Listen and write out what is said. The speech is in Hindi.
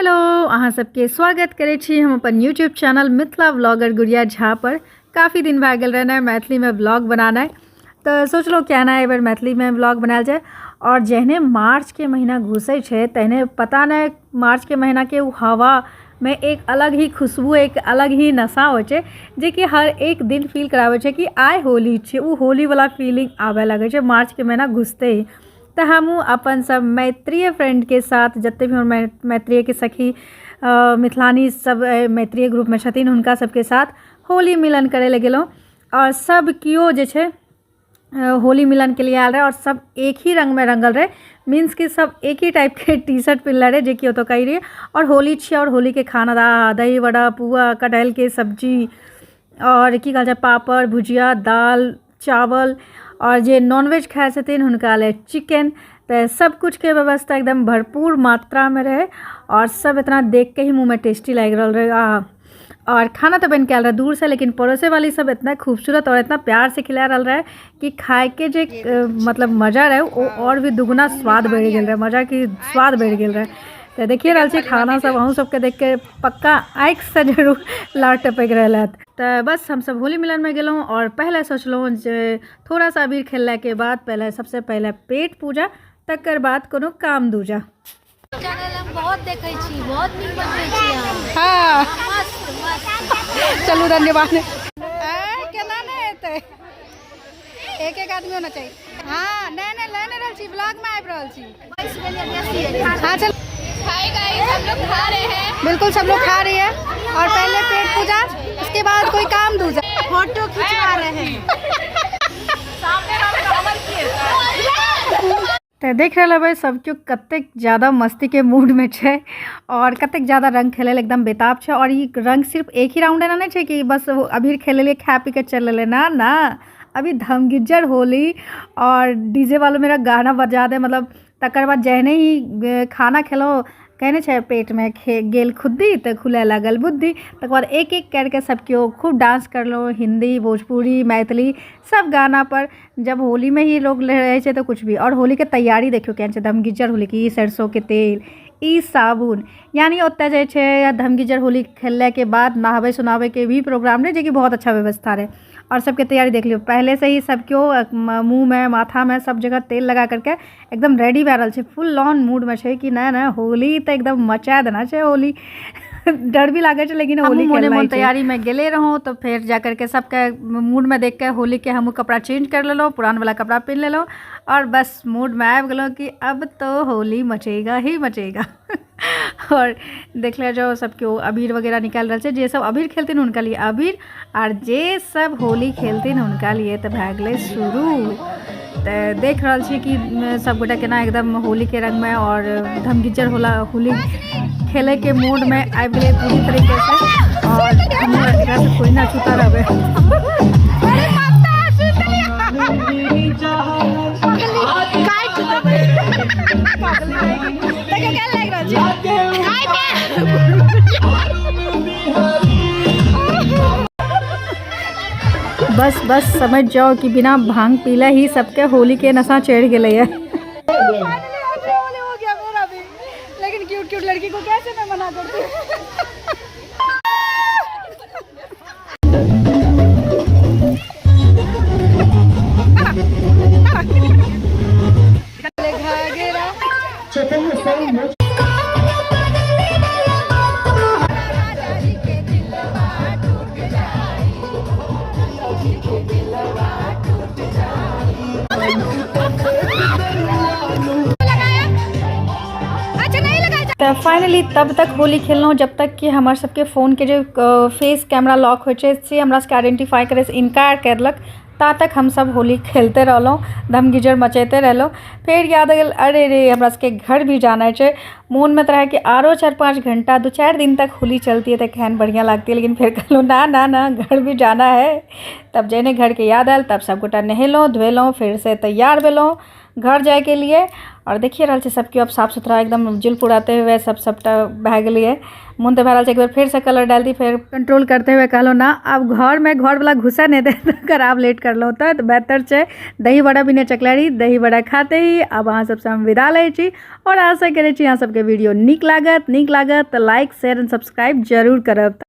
हेलो अहाँ सबके स्वागत करे छी हम अपन यूट्यूब चैनल मिथिला ब्लॉगर गुड़िया झा पर। काफ़ी दिन भए गेल रहना मैथिली में ब्लॉग बनाना तो सोचलो क्या ना एबर मैथिली में ब्लॉग बनायल जाए। और जहने मार्च के महीना घुसे छे तहने पता नहीं मार्च के महीना के हवा में एक अलग ही खुशबू एक अलग ही नशा हो छे जे कि हर एक दिन फील करावे छे कि आय होली छे। वो होली वाला फीलिंग आवे लगे छे मार्च के महीना घुसते ही। तो हमू अपन सब मैत्रीय फ्रेंड के साथ जत्ते भी मैत्रीय के सखी मिथिलानी सब मैत्रीय ग्रुप में छथिन हुनका सबके साथ होली मिलन करे ले गेलौं। और सब कियो जे छे होली मिलन के लिए आयल रहे और सब एक ही रंग में रंगल रहे। मीन्स कि सब एक ही टाइप के टी शर्ट पिनले रहे जे कि तो कही रही। और होली छे और होली के खाना दही वड़ा पुआ कटहल के सब्जी और की कहल जाए पापड़ भुजिया दाल चावल और जे नॉनवेज खाए छथिन हुनका ले चिकन। तो सब कुछ के व्यवस्था एकदम भरपूर मात्रा में रहे और सब इतना देख के ही मुँह में टेस्टी लग रहा रहे। और खाना तो बन के आल रहा दूर से लेकिन पड़ोसे वाली सब इतना खूबसूरत और इतना प्यार से खिला रहा है कि खाए के जे मतलब मज़ा रहे वो और भी दुगुना स्वाद बढ़ गया रहे। मज़ा की स्वाद बढ़ गया रहे। तो देखिए रहा छे खाना सब अहूँ सबके देख के पक्का आँख से जरूर लार टपक रहा। तो बस हम सब होली मिलन में गेलों और पहले सोचलों जे थोड़ा सा अबीर खेलने के बाद पहले सबसे पहले पेट पूजा तकर बाद कोनो काम दूजा। चैनल हम बहुत देखे छी बहुत नीक बनबै छी अहाँ। हाँ मस्त मस्त चलू धन्यवाद। केना नहीं हेतै एक एक आदमी होना चाहिए। हाँ नहीं लेने रहल छी ब्लॉग में आबि रहल छी। हाँ चल हाय गाइस हम लोग खा रहे हैं। बिल्कुल सब लोग खा रही है और पहले पेट पूजा उसके बाद कोई काम दूजा। फोटो खिंचवा रहे हैं। सामने हम कमल किए तो देख रहे भाई सब क्यों कतेक ज़्यादा मस्ती के मूड में छे और कतेक ज़्यादा रंग खेले एकदम बेताब छे। और ये रंग सिर्फ एक ही राउंड है ना नहीं छे कि बस अबीर खेले लिए खा पी के चल ले ना अभी धमगिज्जर होली और डीजे वालों मेरा गाना बजा दे मतलब तकर बाद जहने ही खाना खेलो कहने छे पेट में गेल खुद्दी तो खुले लागल बुद्धि। तक बाद एक एक करके सब क्यों खूब डांस कर लो हिंदी भोजपुरी मैथिली सब गाना पर। जब होली में ही लोग रहे छे तो कुछ भी। और होली के तैयारी देखियो क्या छे धमगिज्जर होली की सरसों के तेल ई साबुन यानी ओते जे छे धमगिज्जर होली खेलने के बाद नहावे सुनावे के भी प्रोग्राम रहे जो कि बहुत अच्छा व्यवस्था रहे। और सबके तैयारी देख लियो पहले से ही सब क्यों मुंह में माथा में सब जगह तेल लगा करके एकदम रेडी भए रहल छे फुल ऑन मूड में छे कि ना होली तो एकदम मचा देना छे होली। डर भी लागे छे लेकिन होली मोने मन तैयारी में गेले रहो तो फिर जा करके सबके मूड में देख के होली के हम कपड़ा चेंज कर लेलो पुरान वाला कपड़ा पहन लेलो और बस मूड में आबि गेलो कि अब तो होली मचेगा ही मचेगा। और देख ले जो सब क्यों अबीर वगैरह निकाल रहे थे जे सब अबीर खेलते उनका लिए अबीर और जे सब होली खेलते उनका लिए तो भए गेलै शुरू। तो देख रहा छी कि सब गोटा केना एकदम होली के रंग में और धमगिज्जर होला होली खेले के मूड में आबि गेलै पूरी तरीके से। और हमरा से कोई ना छूता रहे। बस बस समझ जाओ कि बिना भांग पीले ही सबके होली के नशा चढ़ गए है। लेकिन क्यूट क्यूट लड़की को कैसे मैं मना करती तो फाइनली तब तक होली खेलना जब तक कि हमारे सबके फ़ोन के जो फेस कैमरा लॉक हो से हमरा सबके आइडेंटिफाई करे से इनकार करलक ता तक हम सब होली खेलते रहलों धमगिज्जर मचेते रहलों। फिर याद आयल अरे रे हमरा सबके घर भी जाना है मन में तो रहा कि आरो 4-5 घंटा 2-4 दिन तक होली चलती है तो कहन बढ़िया लगती है। लेकिन फिर कहलो ना घर भी जाना है। तब जैने घर के याद आयल तब सब गोटा नहेलों धोएलों फिर से तैयार भेलों घर जाए के लिए। और देखिए रहल छै सबके अब साफ सुथरा एकदम जुल्फ उड़ाते हुए सबटा भए गेलिए। मन तो भए रहल छै एक बार फिर से कलर डाल दी, फिर कंट्रोल करते हुए कहलो ना अब घर में घर वाला घुसा नहीं दे खराब लेट करलो तो बेहतर छै दही बड़ा बिना चकलारी दही बड़ा खाते ही अब अहाँ सबसे हम विदा लै छी। और आशा करै छी अहाँ सबके वीडियो नीक लागत तो लाइक शेयर एंड सब्सक्राइब जरूर करब।